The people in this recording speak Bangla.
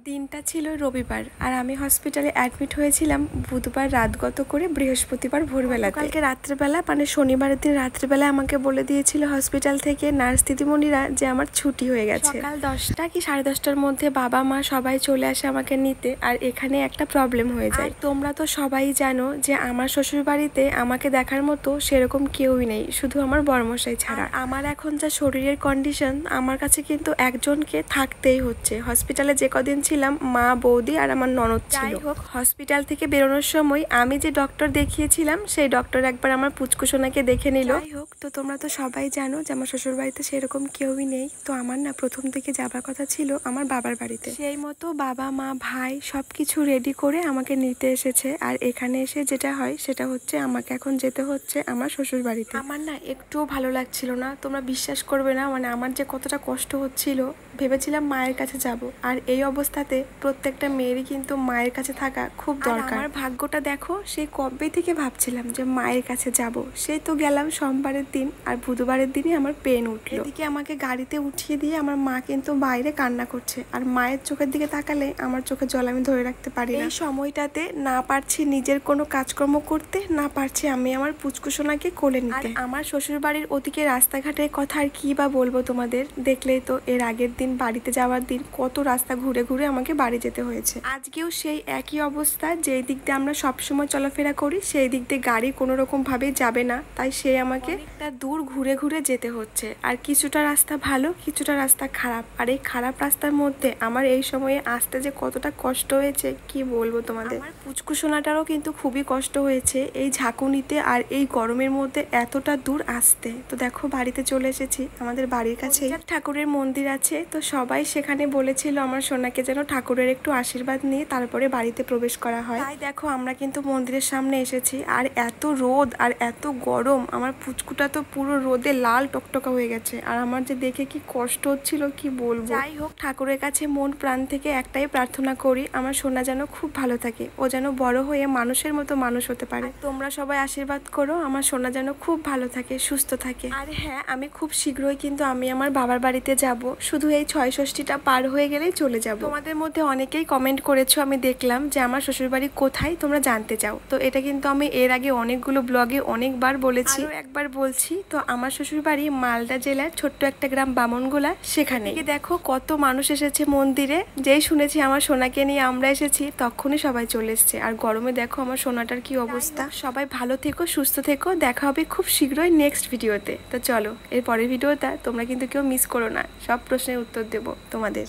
দিনটা ছিল রবিবার আর আমি হসপিটালে অ্যাডমিট হয়েছিলাম বুধবার রাতগত করে বৃহস্পতিবার ভোরবেলা। কালকে রাত্রেবেলা মানে শনিবারের দিন রাত্রেবেলা আমাকে বলে দিয়েছিল হসপিটাল থেকে নার্স দিদিমণিরা যে আমার ছুটি হয়ে গেছে। সকাল 10টা কি 10:30টার মধ্যে বাবা মা সবাই চলে আসে আমাকে নিতে। আর এখানে একটা প্রবলেম হয়ে যায়, তোমরা তো সবাই জানো যে আমার শ্বশুর বাড়িতে আমাকে দেখার মতো সেরকম কেউই নেই, শুধু আমার বড়মশাই ছাড়া। আমার এখন যা শরীরের কন্ডিশন, আমার কাছে কিন্তু একজনকে থাকতেই হচ্ছে। হসপিটালে যে কদিন ছিলাম মা, বৌদি আর আমার ননদ ছিল। যাই হোক, হসপিটাল থেকে বেরোনোর সময় আমি যে ডক্টর দেখিয়েছিলাম সেই ডক্টর একবার আমার পুচকুসোনাকে দেখে নিল। যাই হোক, তো তোমরা তো সবাই জানো যে আমার শ্বশুর বাড়িতে সেরকম কেউই নেই। তো আমার না প্রথম থেকে যাবার কথা ছিল আমার বাবার বাড়িতে। সেই মতো বাবা মা ভাই সবকিছু রেডি করে আমাকে নিতে এসেছে। আর এখানে এসে যেটা হয় সেটা হচ্ছে আমাকে এখন যেতে হচ্ছে আমার শ্বশুর বাড়িতে। আমার না একটুও ভালো লাগছিল না, তোমরা বিশ্বাস করবে না, মানে আমার যে কতটা কষ্ট হচ্ছিল। ভেবেছিলাম মায়ের কাছে যাব, আর এই অবস্থাতে প্রত্যেকটা মেয়েরই কিন্তু মায়ের কাছে থাকা খুব দরকার। আমার ভাগ্যটা দেখো, সেই কবে থেকে ভাবছিলাম যে মায়ের কাছে যাব, সেই তো গেলাম সোমবারের দিন, আর বুধবারের দিনই আমার পেন উঠলো। এদিকে আমাকে গাড়িতে উঠিয়ে দিয়ে আমার মা কিন্তু বাইরে কান্না করছে, আর মায়ের চোখের দিকে তাকালে আমার চোখের জল আমি ধরে রাখতে পারি না। এই সময়টাতে না পারছি নিজের কোনো কাজকর্ম করতে, না পারছি আমি আমার পুচকুসোনাকে কোলে নিতে। আমার শ্বশুর বাড়ির ওদিকে রাস্তাঘাটের কথা আর কি বা বলবো তোমাদের, দেখলেই তো এর আগের দিন বাড়িতে যাওয়ার দিন কত রাস্তা ঘুরে ঘুরে আমাকে বাড়ি যেতে হয়েছে। আজকেও সেই একই অবস্থা, যেই দিক দিয়ে আমরা সবসময় চলাফেরা করি সেই দিক দিয়ে গাড়ি কোনো রকম ভাবে যাবে না, তাই সে আমাকে একটা দূর ঘুরে ঘুরে যেতে হচ্ছে। আর কিছুটা রাস্তা ভালো, কিছুটা রাস্তা খারাপ। আর এই খারাপ রাস্তার মধ্যে আমার এই সময়ে আসতে যে কতটা কষ্ট হয়েছে কি বলবো তোমাদের। আমার পুচকুসোনাটারও কিন্তু খুবই কষ্ট হয়েছে এই ঝাঁকুনিতে আর এই গরমের মধ্যে এতটা দূর আসতে। তো দেখো বাড়িতে চলে এসেছি, আমাদের বাড়ির কাছে ঠাকুরের মন্দির আছে। তো সবাই সেখানে বলেছিল আমার সোনাকে যেন ঠাকুরের একটু আশীর্বাদ নিয়ে তারপরে বাড়িতে প্রবেশ করা হয়। তাই দেখো আমরা কিন্তু মন্দিরের সামনে এসেছি। আর এত রোদ আর এত গরম, আমার পুচকুটা তো পুরো রোদে লাল টকটকা হয়ে গেছে। আর আমার যে দেখে কি কষ্ট হচ্ছিল কি বলবো। যাই হোক, ঠাকুরের কাছে মন প্রাণ থেকে একটাই প্রার্থনা করি, আমার সোনা যেন খুব ভালো থাকে, ও যেন বড় হয়ে মানুষের মতো মানুষ হতে পারে। তোমরা সবাই আশীর্বাদ করো আমার সোনা যেন খুব ভালো থাকে, সুস্থ থাকে। আর হ্যাঁ, আমি খুব শীঘ্রই কিন্তু আমি আমার বাবার বাড়িতে যাব, শুধু এই ৬৬টা পার হয়ে গেলেই চলে যাব। তোমাদের মধ্যে অনেকেই কমেন্ট করেছো, আমি দেখলাম যে আমার শ্বশুরবাড়ি কোথায় তোমরা জানতে চাও। তো এটা কিন্তু আমি এর আগে অনেকগুলো ব্লগে অনেকবার বলেছি, আরো একবার বলছি। তো আমার শ্বশুরবাড়ি মালদা জেলার ছোট্ট একটা গ্রাম বামনগোলা, সেখানে দেখো কত মানুষ এসেছে মন্দিরে। যেই শুনেছি আমার সোনাকে নিয়ে আমরা এসেছি তখনই সবাই চলে এসছে। আর গরমে দেখো আমার সোনাটার কি অবস্থা। সবাই ভালো থেকো, সুস্থ থেকো, দেখা হবে খুব শীঘ্রই নেক্সট ভিডিওতে। তো চলো, এর পরের ভিডিওটা তোমরা কিন্তু কেউ মিস করো না, সব প্রশ্নের উত্তর দেবো তোমাদের।